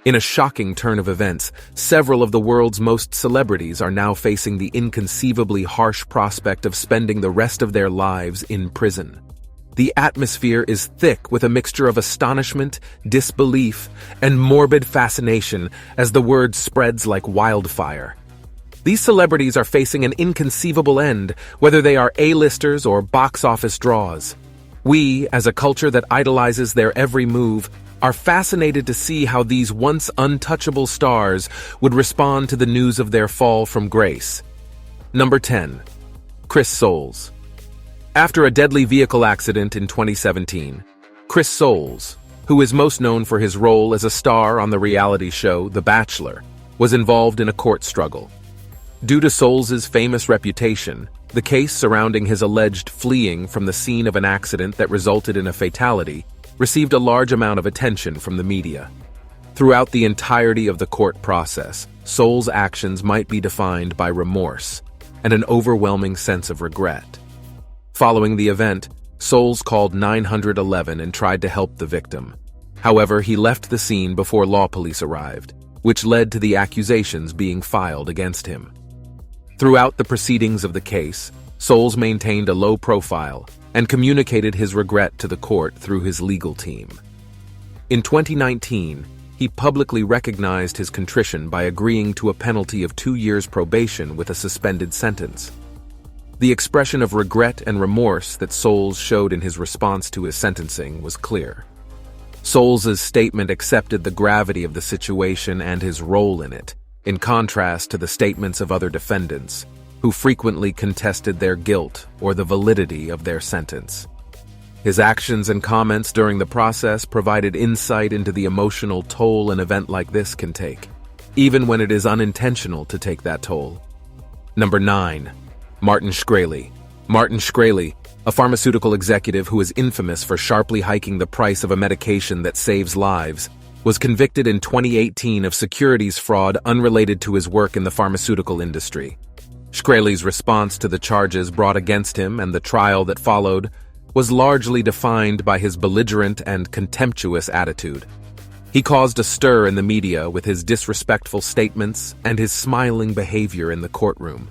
In a shocking turn of events, several of the world's most celebrities are now facing the inconceivably harsh prospect of spending the rest of their lives in prison. The atmosphere is thick with a mixture of astonishment, disbelief, and morbid fascination as the word spreads like wildfire. These celebrities are facing an inconceivable end, whether they are A-listers or box office draws. We, as a culture that idolizes their every move, are fascinated to see how these once untouchable stars would respond to the news of their fall from grace. Number 10. Chris Soules. After a deadly vehicle accident in 2017, Chris Soules, who is most known for his role as a star on the reality show The Bachelor, was involved in a court struggle. Due to Soules' famous reputation, the case surrounding his alleged fleeing from the scene of an accident that resulted in a fatality received a large amount of attention from the media. Throughout the entirety of the court process, Soules' actions might be defined by remorse and an overwhelming sense of regret. Following the event, Soules called 911 and tried to help the victim. However, he left the scene before law police arrived, which led to the accusations being filed against him. Throughout the proceedings of the case, Soules maintained a low profile and communicated his regret to the court through his legal team. In 2019, he publicly recognized his contrition by agreeing to a penalty of 2 years probation with a suspended sentence. The expression of regret and remorse that Soules showed in his response to his sentencing was clear. Soules' statement accepted the gravity of the situation and his role in it, in contrast to the statements of other defendants, who frequently contested their guilt or the validity of their sentence. His actions and comments during the process provided insight into the emotional toll an event like this can take, even when it is unintentional to take that toll. Number 9. Martin Shkreli. Martin Shkreli, a pharmaceutical executive who is infamous for sharply hiking the price of a medication that saves lives, was convicted in 2018 of securities fraud unrelated to his work in the pharmaceutical industry. Shkreli's response to the charges brought against him and the trial that followed was largely defined by his belligerent and contemptuous attitude. He caused a stir in the media with his disrespectful statements and his smiling behavior in the courtroom.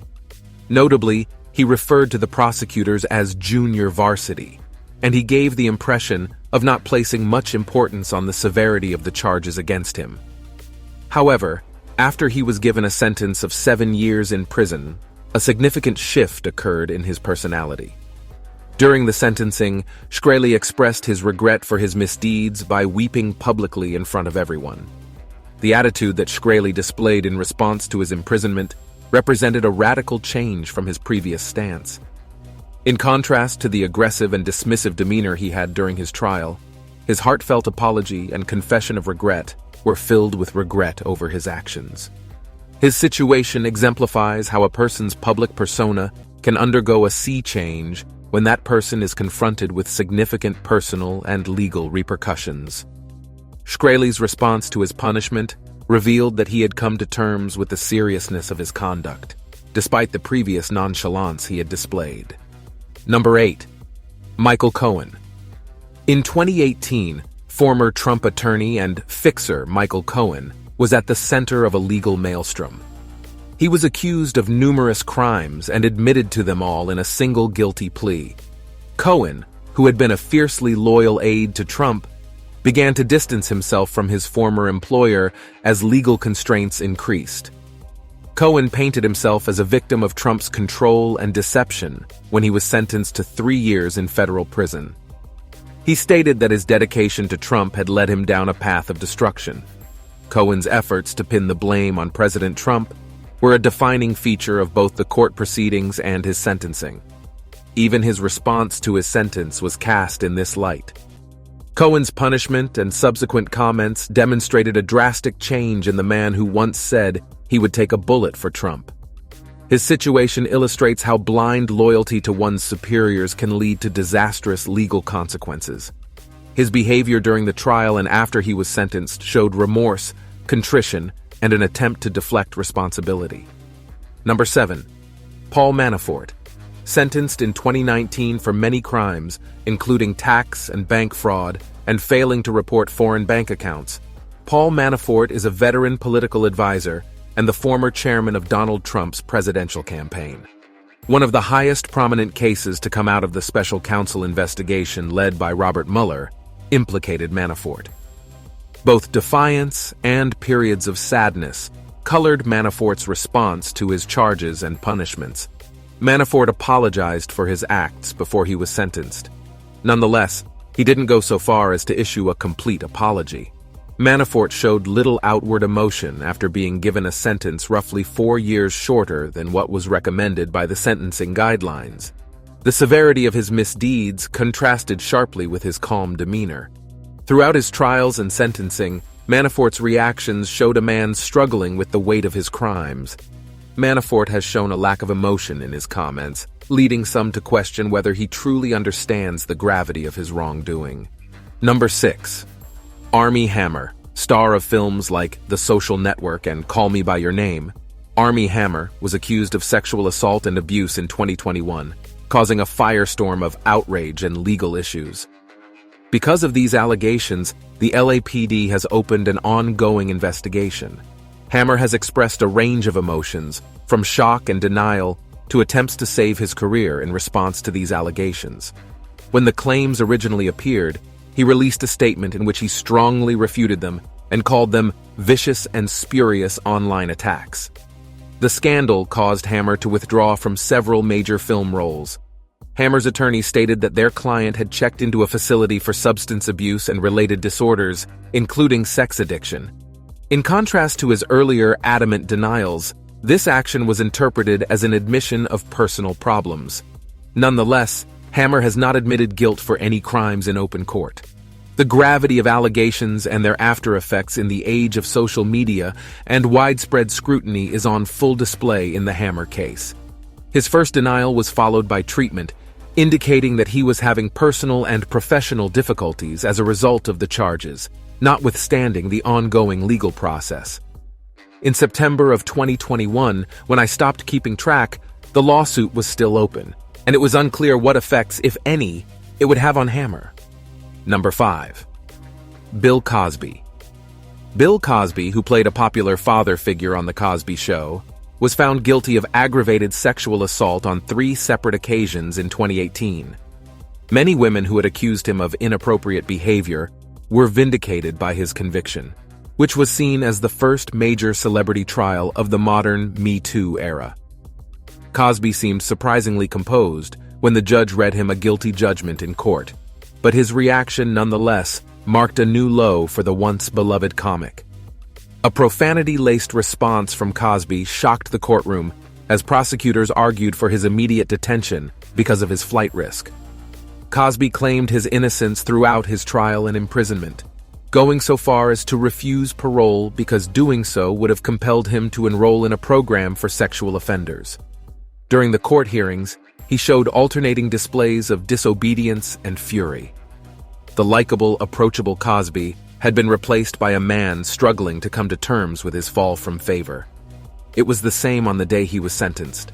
Notably, he referred to the prosecutors as junior varsity, and he gave the impression of not placing much importance on the severity of the charges against him. However, after he was given a sentence of 7 years in prison, a significant shift occurred in his personality. During the sentencing, Shkreli expressed his regret for his misdeeds by weeping publicly in front of everyone. The attitude that Shkreli displayed in response to his imprisonment represented a radical change from his previous stance. In contrast to the aggressive and dismissive demeanor he had during his trial, his heartfelt apology and confession of regret were filled with regret over his actions. His situation exemplifies how a person's public persona can undergo a sea change when that person is confronted with significant personal and legal repercussions. Shkreli's response to his punishment revealed that he had come to terms with the seriousness of his conduct, despite the previous nonchalance he had displayed. Number 8. Michael Cohen. In 2018, former Trump attorney and fixer Michael Cohen was at the center of a legal maelstrom. He was accused of numerous crimes and admitted to them all in a single guilty plea. Cohen, who had been a fiercely loyal aide to Trump, began to distance himself from his former employer as legal constraints increased. Cohen painted himself as a victim of Trump's control and deception when he was sentenced to 3 years in federal prison. He stated that his dedication to Trump had led him down a path of destruction. Cohen's efforts to pin the blame on President Trump were a defining feature of both the court proceedings and his sentencing. Even his response to his sentence was cast in this light. Cohen's punishment and subsequent comments demonstrated a drastic change in the man who once said he would take a bullet for Trump. His situation illustrates how blind loyalty to one's superiors can lead to disastrous legal consequences. His behavior during the trial and after he was sentenced showed remorse, contrition, and an attempt to deflect responsibility. Number 7. Paul Manafort. Sentenced in 2019 for many crimes, including tax and bank fraud and failing to report foreign bank accounts, Paul Manafort is a veteran political advisor and the former chairman of Donald Trump's presidential campaign. One of the highest prominent cases to come out of the special counsel investigation led by Robert Mueller implicated Manafort. Both defiance and periods of sadness colored Manafort's response to his charges and punishments. Manafort apologized for his acts before he was sentenced. Nonetheless, he didn't go so far as to issue a complete apology. Manafort showed little outward emotion after being given a sentence roughly 4 years shorter than what was recommended by the sentencing guidelines. The severity of his misdeeds contrasted sharply with his calm demeanor. Throughout his trials and sentencing, Manafort's reactions showed a man struggling with the weight of his crimes. Manafort has shown a lack of emotion in his comments, leading some to question whether he truly understands the gravity of his wrongdoing. Number 6. Armie Hammer, star of films like The Social Network and Call Me by Your Name. Armie Hammer was accused of sexual assault and abuse in 2021, causing a firestorm of outrage and legal issues. Because of these allegations, the LAPD has opened an ongoing investigation. Hammer has expressed a range of emotions, from shock and denial to attempts to save his career in response to these allegations. When the claims originally appeared, he released a statement in which he strongly refuted them and called them vicious and spurious online attacks. The scandal caused Hammer to withdraw from several major film roles. Hammer's attorney stated that their client had checked into a facility for substance abuse and related disorders, including sex addiction. In contrast to his earlier adamant denials, this action was interpreted as an admission of personal problems. Nonetheless, Hammer has not admitted guilt for any crimes in open court. The gravity of allegations and their after-effects in the age of social media and widespread scrutiny is on full display in the Hammer case. His first denial was followed by treatment, indicating that he was having personal and professional difficulties as a result of the charges, notwithstanding the ongoing legal process. In September of 2021, when I stopped keeping track, the lawsuit was still open, and it was unclear what effects, if any, it would have on Hammer. Number 5. Bill Cosby. Bill Cosby, who played a popular father figure on The Cosby Show, was found guilty of aggravated sexual assault on 3 separate occasions in 2018. Many women who had accused him of inappropriate behavior were vindicated by his conviction, which was seen as the first major celebrity trial of the modern Me Too era. Cosby seemed surprisingly composed when the judge read him a guilty judgment in court, but his reaction nonetheless marked a new low for the once beloved comic. A profanity-laced response from Cosby shocked the courtroom as prosecutors argued for his immediate detention because of his flight risk. Cosby claimed his innocence throughout his trial and imprisonment, going so far as to refuse parole because doing so would have compelled him to enroll in a program for sexual offenders. During the court hearings, he showed alternating displays of disobedience and fury. The likable, approachable Cosby had been replaced by a man struggling to come to terms with his fall from favor. It was the same on the day he was sentenced.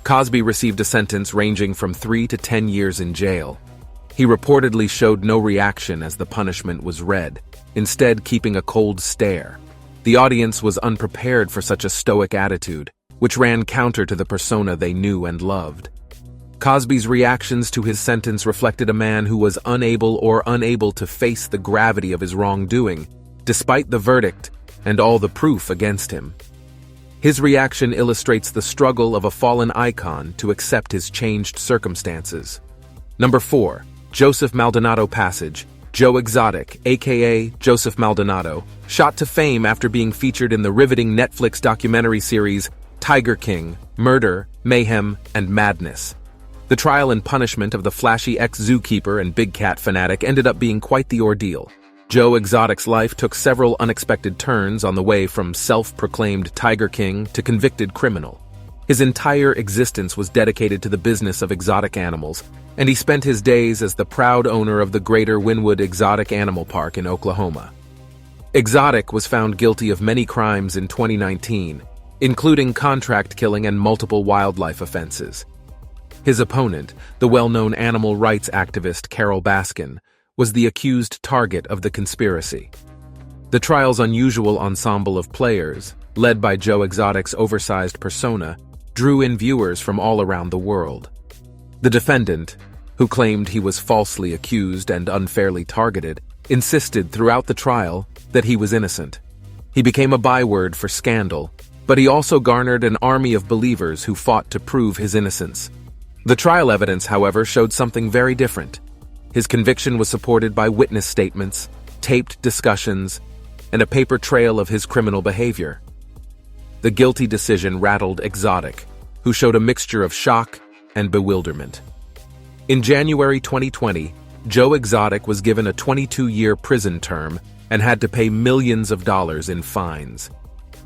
Cosby received a sentence ranging from 3 to 10 years in jail. He reportedly showed no reaction as the punishment was read, instead keeping a cold stare. The audience was unprepared for such a stoic attitude, which ran counter to the persona they knew and loved. Cosby's reactions to his sentence reflected a man who was unable to face the gravity of his wrongdoing, despite the verdict and all the proof against him. His reaction illustrates the struggle of a fallen icon to accept his changed circumstances. Number 4. Joseph Maldonado Passage. Joe Exotic, aka Joseph Maldonado, shot to fame after being featured in the riveting Netflix documentary series Tiger King, Murder, Mayhem, and Madness. The trial and punishment of the flashy ex-zookeeper and big cat fanatic ended up being quite the ordeal. Joe Exotic's life took several unexpected turns on the way from self-proclaimed Tiger King to convicted criminal. His entire existence was dedicated to the business of exotic animals, and he spent his days as the proud owner of the Greater Wynwood Exotic Animal Park in Oklahoma. Exotic was found guilty of many crimes in 2019, including contract killing and multiple wildlife offenses. His opponent, the well-known animal rights activist Carol Baskin, was the accused target of the conspiracy. The trial's unusual ensemble of players, led by Joe Exotic's oversized persona, drew in viewers from all around the world. The defendant, who claimed he was falsely accused and unfairly targeted, insisted throughout the trial that he was innocent. He became a byword for scandal, but he also garnered an army of believers who fought to prove his innocence. The trial evidence, however, showed something very different. His conviction was supported by witness statements, taped discussions, and a paper trail of his criminal behavior. The guilty decision rattled Exotic, who showed a mixture of shock and bewilderment. In January 2020, Joe Exotic was given a 22-year prison term and had to pay millions of dollars in fines.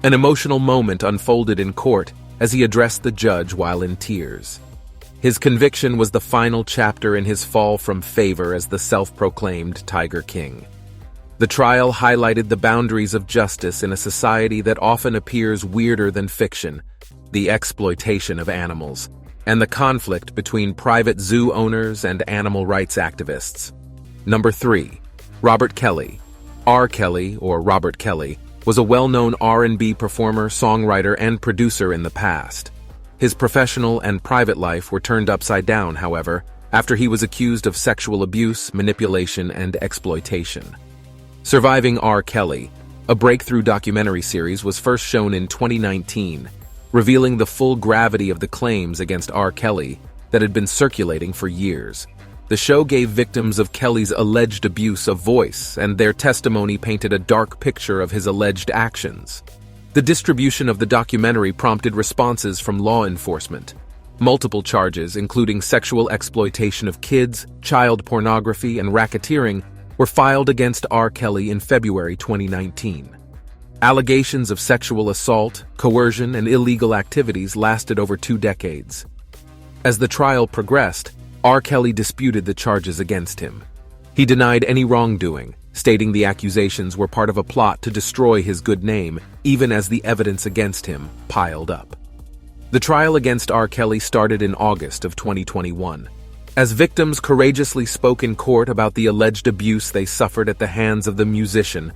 An emotional moment unfolded in court as he addressed the judge while in tears. His conviction was the final chapter in his fall from favor as the self-proclaimed Tiger King. The trial highlighted the boundaries of justice in a society that often appears weirder than fiction, the exploitation of animals, and the conflict between private zoo owners and animal rights activists. Number 3. Robert Kelly. R. Kelly, or Robert Kelly, was a well-known R&B performer, songwriter, and producer in the past. His professional and private life were turned upside down, however, after he was accused of sexual abuse, manipulation, and exploitation. Surviving R. Kelly, a breakthrough documentary series, was first shown in 2019, revealing the full gravity of the claims against R. Kelly that had been circulating for years. The show gave victims of Kelly's alleged abuse a voice, and their testimony painted a dark picture of his alleged actions. The distribution of the documentary prompted responses from law enforcement. Multiple charges, including sexual exploitation of kids, child pornography, and racketeering, were filed against R. Kelly in February 2019. Allegations of sexual assault, coercion, and illegal activities lasted over 2 decades. As the trial progressed, R. Kelly disputed the charges against him. He denied any wrongdoing, stating the accusations were part of a plot to destroy his good name, even as the evidence against him piled up. The trial against R. Kelly started in August of 2021. As victims courageously spoke in court about the alleged abuse they suffered at the hands of the musician,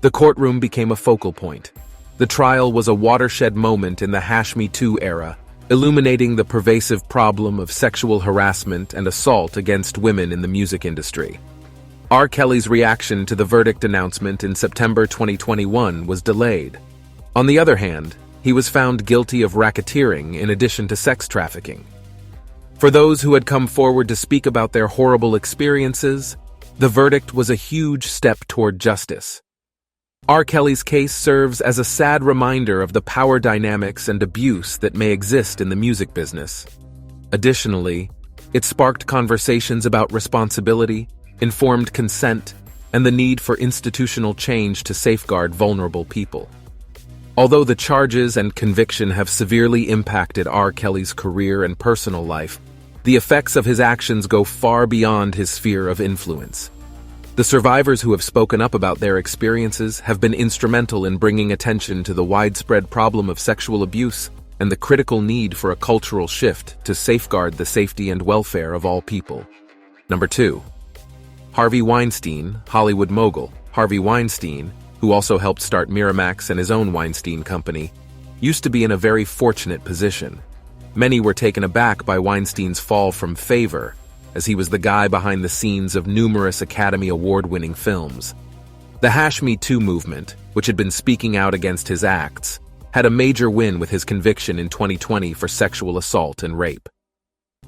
the courtroom became a focal point. The trial was a watershed moment in the #MeToo era, illuminating the pervasive problem of sexual harassment and assault against women in the music industry. R. Kelly's reaction to the verdict announcement in September 2021 was delayed. On the other hand, he was found guilty of racketeering in addition to sex trafficking. For those who had come forward to speak about their horrible experiences, the verdict was a huge step toward justice. R. Kelly's case serves as a sad reminder of the power dynamics and abuse that may exist in the music business. Additionally, it sparked conversations about responsibility, informed consent, and the need for institutional change to safeguard vulnerable people. Although the charges and conviction have severely impacted R. Kelly's career and personal life, the effects of his actions go far beyond his sphere of influence. The survivors who have spoken up about their experiences have been instrumental in bringing attention to the widespread problem of sexual abuse and the critical need for a cultural shift to safeguard the safety and welfare of all people. Number 2. Harvey Weinstein, Hollywood mogul. Harvey Weinstein, who also helped start Miramax and his own Weinstein Company, used to be in a very fortunate position. Many were taken aback by Weinstein's fall from favor, as he was the guy behind the scenes of numerous Academy Award-winning films. The #MeToo movement, which had been speaking out against his acts, had a major win with his conviction in 2020 for sexual assault and rape.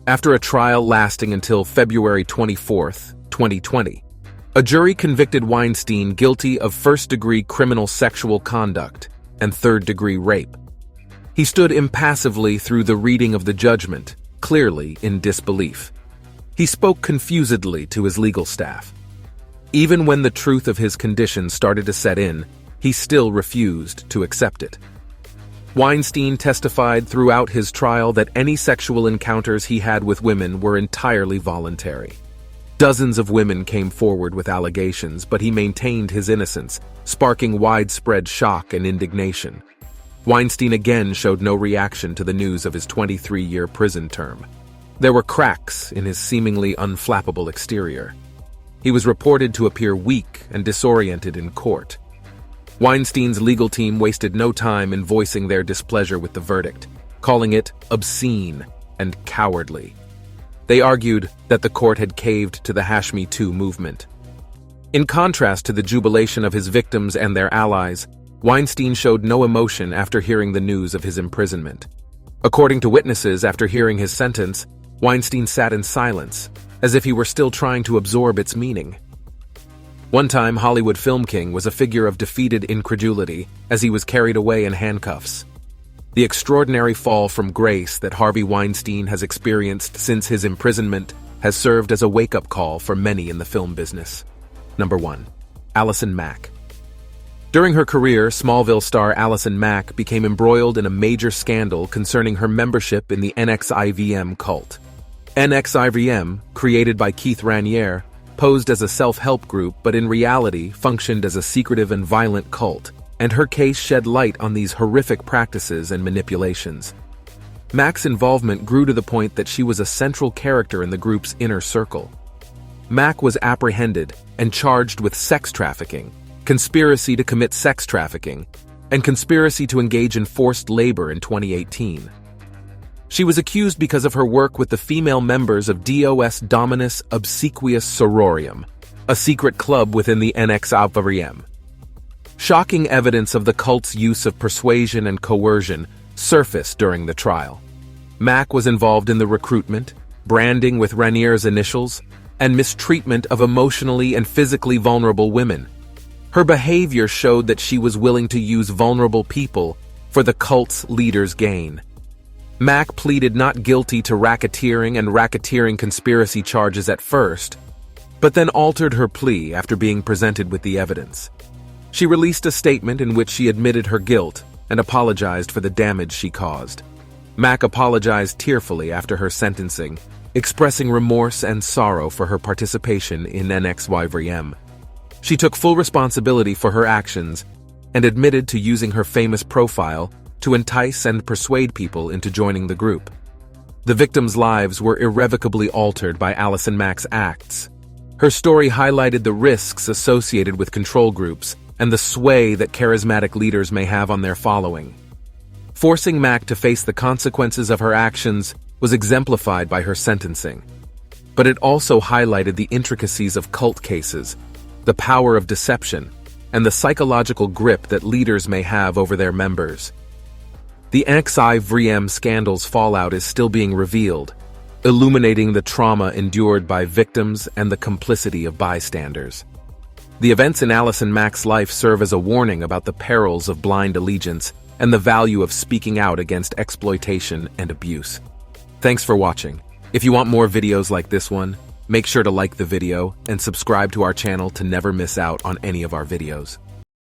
After a trial lasting until February 24, 2020, a jury convicted Weinstein guilty of first-degree criminal sexual conduct and third-degree rape. He stood impassively through the reading of the judgment, clearly in disbelief. He spoke confusedly to his legal staff. Even when the truth of his condition started to set in, he still refused to accept it. Weinstein testified throughout his trial that any sexual encounters he had with women were entirely voluntary. Dozens of women came forward with allegations, but he maintained his innocence, sparking widespread shock and indignation. Weinstein again showed no reaction to the news of his 23-year prison term. There were cracks in his seemingly unflappable exterior. He was reported to appear weak and disoriented in court. Weinstein's legal team wasted no time in voicing their displeasure with the verdict, calling it obscene and cowardly. They argued that the court had caved to the Me Too movement. In contrast to the jubilation of his victims and their allies, Weinstein showed no emotion after hearing the news of his imprisonment. According to witnesses, after hearing his sentence, Weinstein sat in silence, as if he were still trying to absorb its meaning. One time, Hollywood film king was a figure of defeated incredulity as he was carried away in handcuffs. The extraordinary fall from grace that Harvey Weinstein has experienced since his imprisonment has served as a wake-up call for many in the film business. Number 1. Allison Mack. During her career, Smallville star Allison Mack became embroiled in a major scandal concerning her membership in the NXIVM cult. NXIVM, created by Keith Raniere, posed as a self-help group but in reality functioned as a secretive and violent cult, and her case shed light on these horrific practices and manipulations. Mack's involvement grew to the point that she was a central character in the group's inner circle. Mack was apprehended and charged with sex trafficking, conspiracy to commit sex trafficking, and conspiracy to engage in forced labor in 2018. She was accused because of her work with the female members of Dos Dominus Obsequious Sororium, a secret club within the NXIVM. Shocking evidence of the cult's use of persuasion and coercion surfaced during the trial. Mack was involved in the recruitment, branding with Raniere's initials, and mistreatment of emotionally and physically vulnerable women. Her behavior showed that she was willing to use vulnerable people for the cult's leader's gain. Mack pleaded not guilty to racketeering and racketeering conspiracy charges at first, but then altered her plea after being presented with the evidence. She released a statement in which she admitted her guilt and apologized for the damage she caused. Mack apologized tearfully after her sentencing, expressing remorse and sorrow for her participation in NXIVM. She took full responsibility for her actions and admitted to using her famous profile to entice and persuade people into joining the group. The victims' lives were irrevocably altered by Allison Mack's acts. Her story highlighted the risks associated with control groups and the sway that charismatic leaders may have on their following. Forcing Mack to face the consequences of her actions was exemplified by her sentencing. But it also highlighted the intricacies of cult cases, the power of deception, and the psychological grip that leaders may have over their members. The NXIVM scandal's fallout is still being revealed, illuminating the trauma endured by victims and the complicity of bystanders. The events in Allison Mack's life serve as a warning about the perils of blind allegiance and the value of speaking out against exploitation and abuse. Thanks for watching. If you want more videos like this one, make sure to like the video and subscribe to our channel to never miss out on any of our videos.